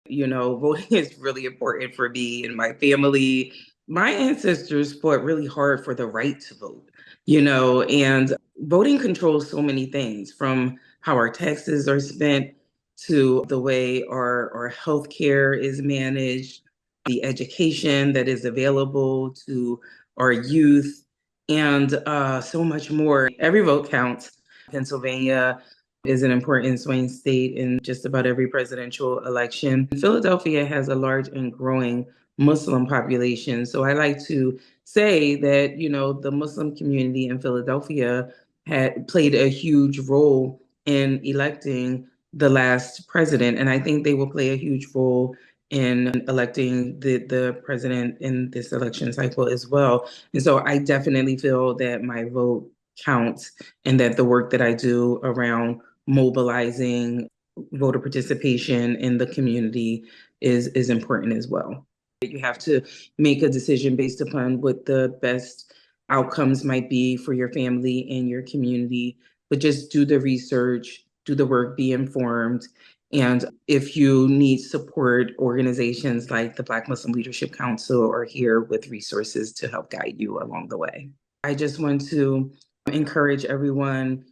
Voting is really important for me and my family. My ancestors fought really hard for the right to vote, and voting controls so many things from how our taxes are spent to the way our healthcare is managed, the education that is available to our youth, and so much more. Every vote counts. Pennsylvania is an important swing state in just about every presidential election. Philadelphia has a large and growing Muslim population. So I like to say that, the Muslim community in Philadelphia had played a huge role in electing the last president. And I think they will play a huge role in electing the president in this election cycle as well. And so I definitely feel that my vote counts and that the work that I do around mobilizing voter participation in the community is important as well. You have to make a decision based upon what the best outcomes might be for your family and your community, but just do the research, do the work, be informed. And if you need support, organizations like the Black Muslim Leadership Council are here with resources to help guide you along the way. I just want to encourage everyone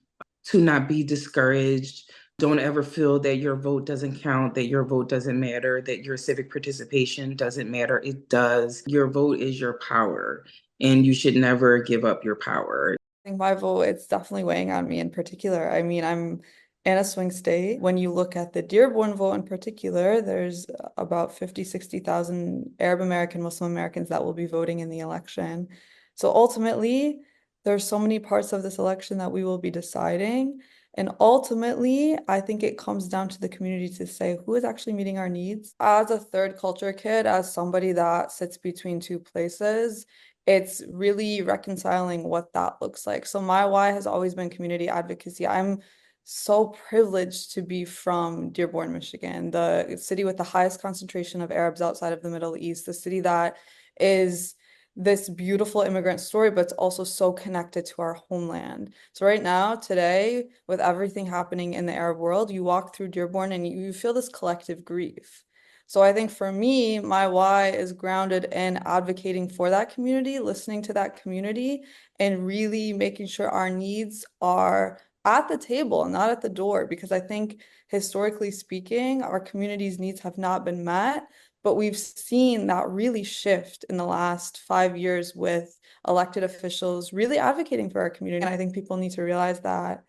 to not be discouraged. Don't ever feel that your vote doesn't count, that your vote doesn't matter, that your civic participation doesn't matter. It does. Your vote is your power, and you should never give up your power. I think my vote, it's definitely weighing on me in particular. I mean, I'm in a swing state. When you look at the Dearborn vote in particular, there's about 50, 60,000 Arab American, Muslim Americans that will be voting in the election. So ultimately, there's so many parts of this election that we will be deciding. And ultimately, I think it comes down to the community to say who is actually meeting our needs. As a third culture kid, as somebody that sits between two places, it's really reconciling what that looks like. So my why has always been community advocacy. I'm so privileged to be from Dearborn, Michigan, the city with the highest concentration of Arabs outside of the Middle East, the city that is this beautiful immigrant story, but it's also so connected to our homeland. So right now, today, with everything happening in the Arab world, you walk through Dearborn and you feel this collective grief. So I think for me, my why is grounded in advocating for that community, listening to that community, and really making sure our needs are at the table and not at the door. Because I think historically speaking, our community's needs have not been met, but we've seen that really shift in the last 5 years with elected officials really advocating for our community. And I think people need to realize that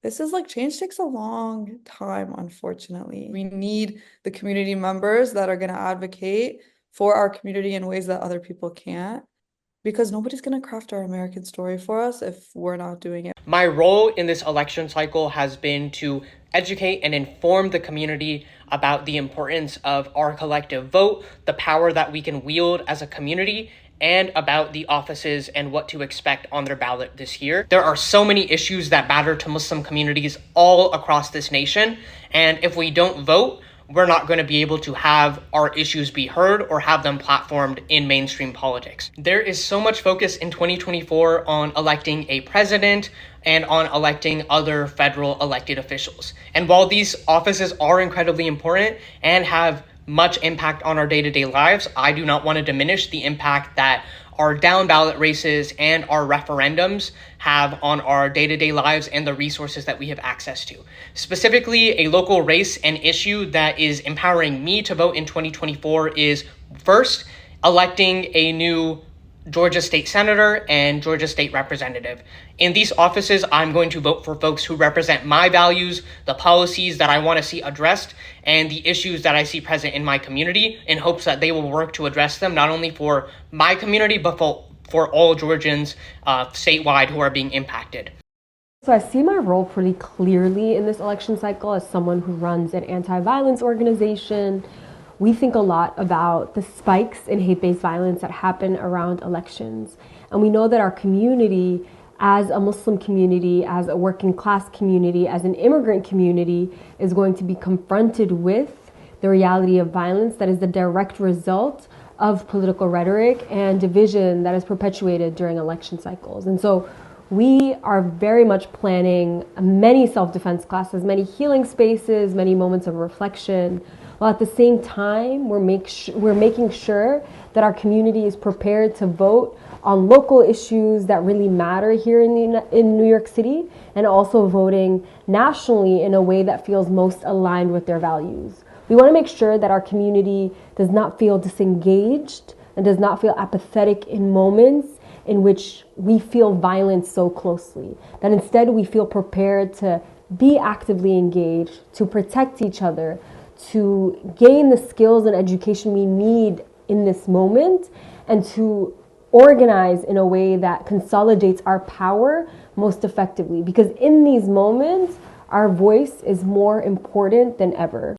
this is like change takes a long time, unfortunately. We need the community members that are going to advocate for our community in ways that other people can't, because nobody's going to craft our American story for us if we're not doing it. My role in this election cycle has been to educate and inform the community about the importance of our collective vote, the power that we can wield as a community, and about the offices and what to expect on their ballot this year. There are so many issues that matter to Muslim communities all across this nation, and if we don't vote, we're not going to be able to have our issues be heard or have them platformed in mainstream politics. There is so much focus in 2024 on electing a president and on electing other federal elected officials. And while these offices are incredibly important and have much impact on our day-to-day lives, I do not want to diminish the impact that our down ballot races and our referendums have on our day-to-day lives and the resources that we have access to. Specifically, a local race and issue that is empowering me to vote in 2024 is first, electing a new Georgia State Senator and Georgia State Representative. In these offices, I'm going to vote for folks who represent my values, the policies that I want to see addressed, and the issues that I see present in my community in hopes that they will work to address them, not only for my community, but for all Georgians statewide who are being impacted. So I see my role pretty clearly in this election cycle as someone who runs an anti-violence organization. We think a lot about the spikes in hate-based violence that happen around elections. And we know that our community, as a Muslim community, as a working class community, as an immigrant community, is going to be confronted with the reality of violence that is the direct result of political rhetoric and division that is perpetuated during election cycles. And so we are very much planning many self-defense classes, many healing spaces, many moments of reflection, while at the same time we're making sure that our community is prepared to vote on local issues that really matter here in New York City, and also voting nationally in a way that feels most aligned with their values. We want to make sure that our community does not feel disengaged and does not feel apathetic in moments in which we feel violence so closely, that instead we feel prepared to be actively engaged, to protect each other, to gain the skills and education we need in this moment, and to organize in a way that consolidates our power most effectively. Because in these moments, our voice is more important than ever.